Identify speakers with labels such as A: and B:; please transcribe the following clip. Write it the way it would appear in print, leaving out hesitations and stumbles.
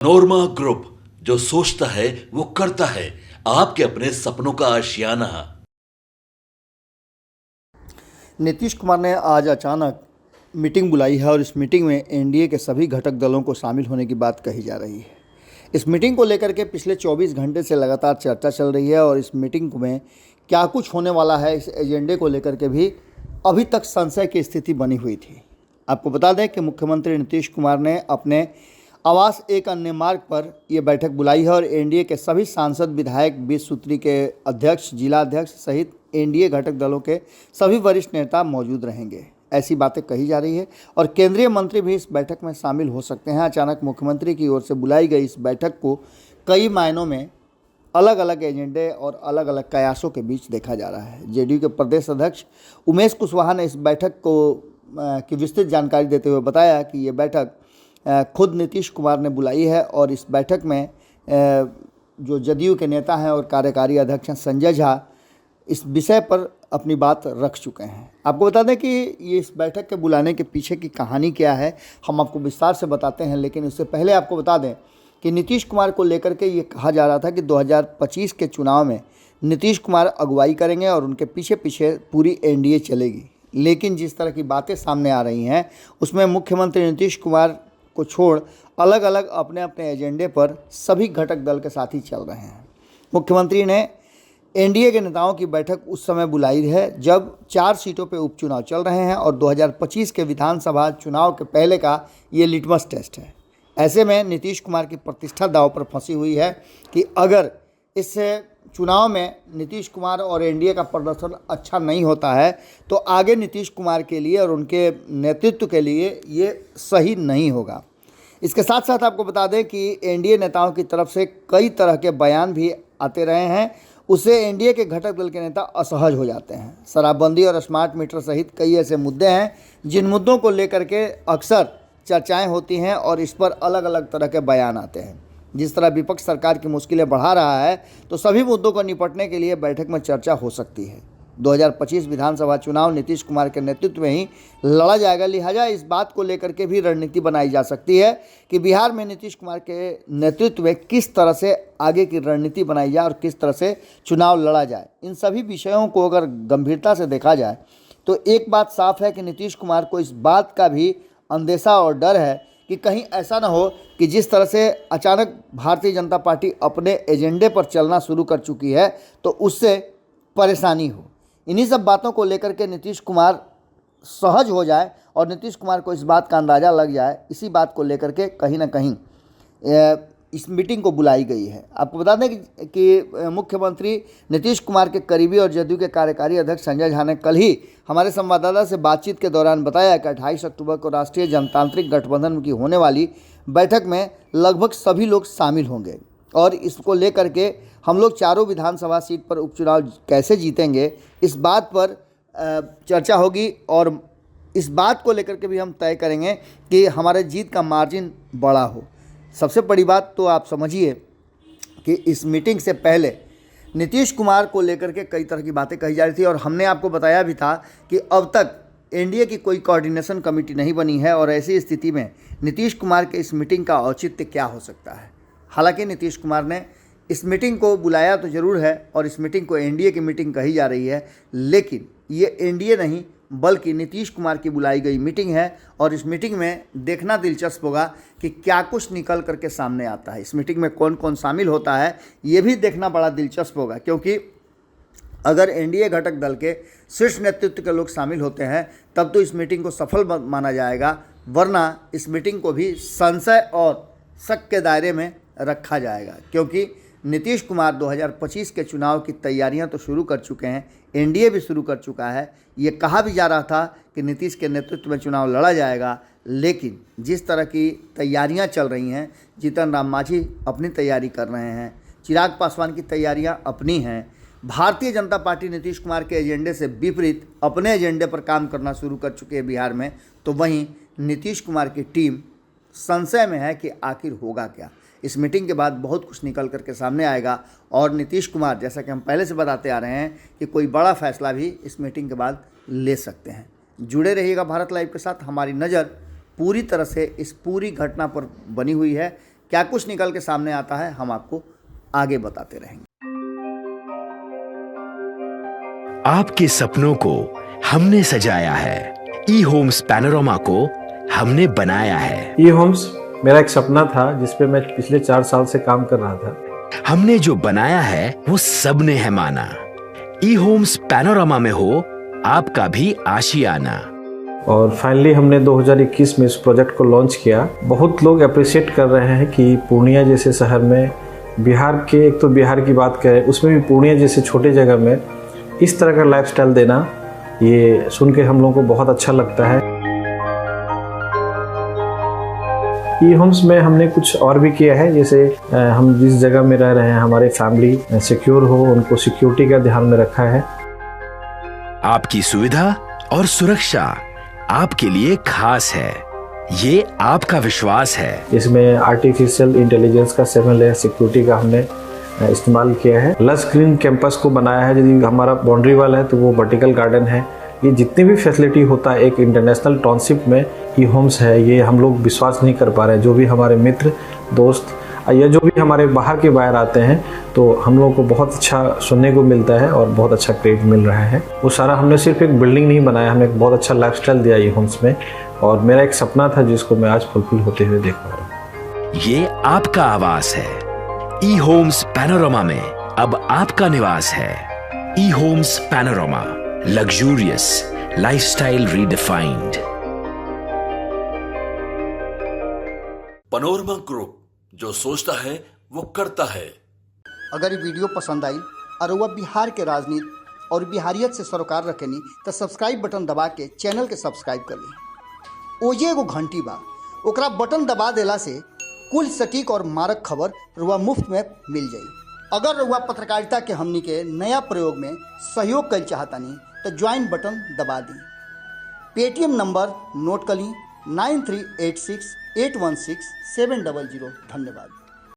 A: नोरमा group, जो सोचता है वो करता है। आपके अपने सपनों का आशियाना।
B: नीतीश कुमार ने आज अचानक मीटिंग बुलाई है और इस मीटिंग में एनडीए के सभी घटक दलों को शामिल होने की बात कही जा रही है। इस मीटिंग को लेकर के पिछले 24 घंटे से लगातार चर्चा चल रही है और इस मीटिंग में क्या कुछ होने वाला है, इस एजेंडे को लेकर के भी अभी तक संशय की स्थिति बनी हुई थी। आपको बता दें कि मुख्यमंत्री नीतीश कुमार ने अपने आवास एक अन्य मार्ग पर यह बैठक बुलाई है और एनडीए के सभी सांसद, विधायक, 20 सूत्री के अध्यक्ष, जिला अध्यक्ष सहित एनडीए घटक दलों के सभी वरिष्ठ नेता मौजूद रहेंगे, ऐसी बातें कही जा रही है। और केंद्रीय मंत्री भी इस बैठक में शामिल हो सकते हैं। अचानक मुख्यमंत्री की ओर से बुलाई गई इस बैठक को कई मायनों में अलग अलग एजेंडे और अलग अलग कयासों के बीच देखा जा रहा है। जेडीयू के प्रदेश अध्यक्ष उमेश कुशवाहा ने इस बैठक की विस्तृत जानकारी देते हुए बताया कि ये बैठक खुद नीतीश कुमार ने बुलाई है और इस बैठक में जो जदयू के नेता हैं और कार्यकारी अध्यक्ष हैं संजय झा इस विषय पर अपनी बात रख चुके हैं। आपको बता दें कि ये इस बैठक के बुलाने के पीछे की कहानी क्या है हम आपको विस्तार से बताते हैं, लेकिन उससे पहले आपको बता दें कि नीतीश कुमार को लेकर के ये कहा जा रहा था कि 2025 के चुनाव में नीतीश कुमार अगुवाई करेंगे और उनके पीछे पीछे पूरी एनडीए चलेगी। लेकिन जिस तरह की बातें सामने आ रही हैं उसमें मुख्यमंत्री नीतीश कुमार को छोड़ अलग अलग अपने अपने एजेंडे पर सभी घटक दल के साथ ही चल रहे हैं। मुख्यमंत्री ने एनडीए के नेताओं की बैठक उस समय बुलाई है जब 4 सीटों पर उपचुनाव चल रहे हैं और 2025 के विधानसभा चुनाव के पहले का ये लिटमस टेस्ट है। ऐसे में नीतीश कुमार की प्रतिष्ठा दांव पर फंसी हुई है कि अगर इस चुनाव में नीतीश कुमार और एनडीए का प्रदर्शन अच्छा नहीं होता है तो आगे नीतीश कुमार के लिए और उनके नेतृत्व के लिए ये सही नहीं होगा। इसके साथ साथ आपको बता दें कि एनडीए नेताओं की तरफ से कई तरह के बयान भी आते रहे हैं, उससे एनडीए के घटक दल के नेता असहज हो जाते हैं। शराबबंदी और स्मार्ट मीटर सहित कई ऐसे मुद्दे हैं जिन मुद्दों को लेकर के अक्सर चर्चाएं होती हैं और इस पर अलग अलग तरह के बयान आते हैं। जिस तरह विपक्ष सरकार की मुश्किलें बढ़ा रहा है तो सभी मुद्दों को निपटने के लिए बैठक में चर्चा हो सकती है। 2025 विधानसभा चुनाव नीतीश कुमार के नेतृत्व में ही लड़ा जाएगा, लिहाजा इस बात को लेकर के भी रणनीति बनाई जा सकती है कि बिहार में नीतीश कुमार के नेतृत्व में किस तरह से आगे की रणनीति बनाई जाए और किस तरह से चुनाव लड़ा जाए। इन सभी विषयों को अगर गंभीरता से देखा जाए तो एक बात साफ है कि नीतीश कुमार को इस बात का भी अंदेशा और डर है कि कहीं ऐसा ना हो कि जिस तरह से अचानक भारतीय जनता पार्टी अपने एजेंडे पर चलना शुरू कर चुकी है तो उससे परेशानी हो। इन्हीं सब बातों को लेकर के नीतीश कुमार सहज हो जाए और नीतीश कुमार को इस बात का अंदाज़ा लग जाए, इसी बात को लेकर के कहीं ना कहीं इस मीटिंग को बुलाई गई है। आपको बता दें कि मुख्यमंत्री नीतीश कुमार के करीबी और जदयू के कार्यकारी अध्यक्ष संजय झा ने कल ही हमारे संवाददाता से बातचीत के दौरान बताया कि 28 अक्टूबर को राष्ट्रीय जनतांत्रिक गठबंधन की होने वाली बैठक में लगभग सभी लोग शामिल होंगे और इसको लेकर के हम लोग चारों विधानसभा सीट पर उपचुनाव कैसे जीतेंगे इस बात पर चर्चा होगी और इस बात को लेकर के भी हम तय करेंगे कि हमारे जीत का मार्जिन बड़ा हो। सबसे बड़ी बात तो आप समझिए कि इस मीटिंग से पहले नीतीश कुमार को लेकर के कई तरह की बातें कही जा रही थी और हमने आपको बताया भी था कि अब तक एनडीए की कोई कोऑर्डिनेशन कमेटी नहीं बनी है और ऐसी स्थिति में नीतीश कुमार के इस मीटिंग का औचित्य क्या हो सकता है। हालांकि नीतीश कुमार ने इस मीटिंग को बुलाया तो ज़रूर है और इस मीटिंग को एनडीए की मीटिंग कही जा रही है, लेकिन ये एनडीए नहीं बल्कि नीतीश कुमार की बुलाई गई मीटिंग है और इस मीटिंग में देखना दिलचस्प होगा कि क्या कुछ निकल करके सामने आता है। इस मीटिंग में कौन कौन शामिल होता है ये भी देखना बड़ा दिलचस्प होगा, क्योंकि अगर एनडीए घटक दल के शीर्ष नेतृत्व के लोग शामिल होते हैं तब तो इस मीटिंग को सफल माना जाएगा, वरना इस मीटिंग को भी संशय और शक के दायरे में रखा जाएगा। क्योंकि नीतीश कुमार 2025 के चुनाव की तैयारियां तो शुरू कर चुके हैं, एनडीए भी शुरू कर चुका है। ये कहा भी जा रहा था कि नीतीश के नेतृत्व में चुनाव लड़ा जाएगा, लेकिन जिस तरह की तैयारियां चल रही हैं, जीतन राम मांझी अपनी तैयारी कर रहे हैं, चिराग पासवान की तैयारियां अपनी हैं, भारतीय जनता पार्टी नीतीश कुमार के एजेंडे से विपरीत अपने एजेंडे पर काम करना शुरू कर चुकी है बिहार में, तो वहीं नीतीश कुमार की टीम संशय में है कि आखिर होगा क्या। इस मीटिंग के बाद बहुत कुछ निकल करके सामने आएगा और नीतीश कुमार, जैसा कि हम पहले से बताते आ रहे हैं, कि कोई बड़ा फैसला भी इस मीटिंग के बाद ले सकते हैं। जुड़े रहिएगा भारत लाइव के साथ। हमारी नज़र पूरी तरह से इस पूरी घटना पर बनी हुई है क्या कुछ निकल के सामने आता है हम आपको आगे बताते रहेंगे।
C: आपके सपनों को हमने सजाया है, ई होम्स पैनोरामा को हमने बनाया है।
D: ई होम्स मेरा एक सपना था जिस पे मैं पिछले 4 साल से काम कर रहा था।
C: हमने जो बनाया है वो सबने है माना। ई होम्स पैनोरामा में हो आपका भी आशियाना।
D: और फाइनली हमने 2021 में इस प्रोजेक्ट को लॉन्च किया। बहुत लोग अप्रिशिएट कर रहे हैं कि पूर्णिया जैसे शहर में, बिहार के, एक तो बिहार की बात करें उसमें भी पूर्णिया जैसे छोटे जगह में इस तरह का लाइफस्टाइल देना, ये सुन के हम लोगों को बहुत अच्छा लगता है। ई होम्स में हमने कुछ और भी किया है, जैसे हम जिस जगह में रह रहे हैं हमारे फैमिली सिक्योर हो, उनको सिक्योरिटी का ध्यान में रखा है।
C: आपकी सुविधा और सुरक्षा आपके लिए खास है, ये आपका विश्वास है।
D: इसमें आर्टिफिशियल इंटेलिजेंस का 7 लेयर सिक्योरिटी का हमने इस्तेमाल किया है। लस ग्रीन कैंपस को बनाया है। यदि हमारा बाउंड्री वाल है तो वो वर्टिकल गार्डन है। ये जितनी भी फैसिलिटी होता है एक इंटरनेशनल टाउनशिप में, ई होम्स है, ये हम लोग विश्वास नहीं कर पा रहे हैं। जो भी हमारे मित्र दोस्त या जो भी हमारे बाहर के बाहर आते हैं तो हम लोगों को बहुत अच्छा सुनने को मिलता है और बहुत अच्छा क्रेडिट मिल रहा है। वो सारा हमने सिर्फ एक बिल्डिंग नहीं बनाया, हमने एक बहुत अच्छा लाइफस्टाइल दिया ई होम्स में, और मेरा एक सपना था जिसको मैं आज फुलफिल होते हुए देख पा रहा हूँ।
C: ये आपका आवास है। ई होम्स पैनोरामा में अब आपका निवास है। E homes Panorama, luxurious lifestyle redefined.
A: Panorama group, जो सोचता है वो करता है।
B: अगर ये वीडियो पसंद आई और वह बिहार के राजनीति और बिहारियत से सरोकार रखेनी तो सब्सक्राइब बटन दबा के चैनल के सब्सक्राइब कर ली। ओजे एगो घंटी बा, ओकरा बटन दबा देला से कुल सटीक और मारक खबर रुआ मुफ्त में मिल जाई। अगर रुआ पत्रकारिता के हमनी के नया प्रयोग में सहयोग कर चाहतानी तो ज्वाइन बटन दबा दी। पेटीएम नंबर नोट कर ली 9386816700। धन्यवाद।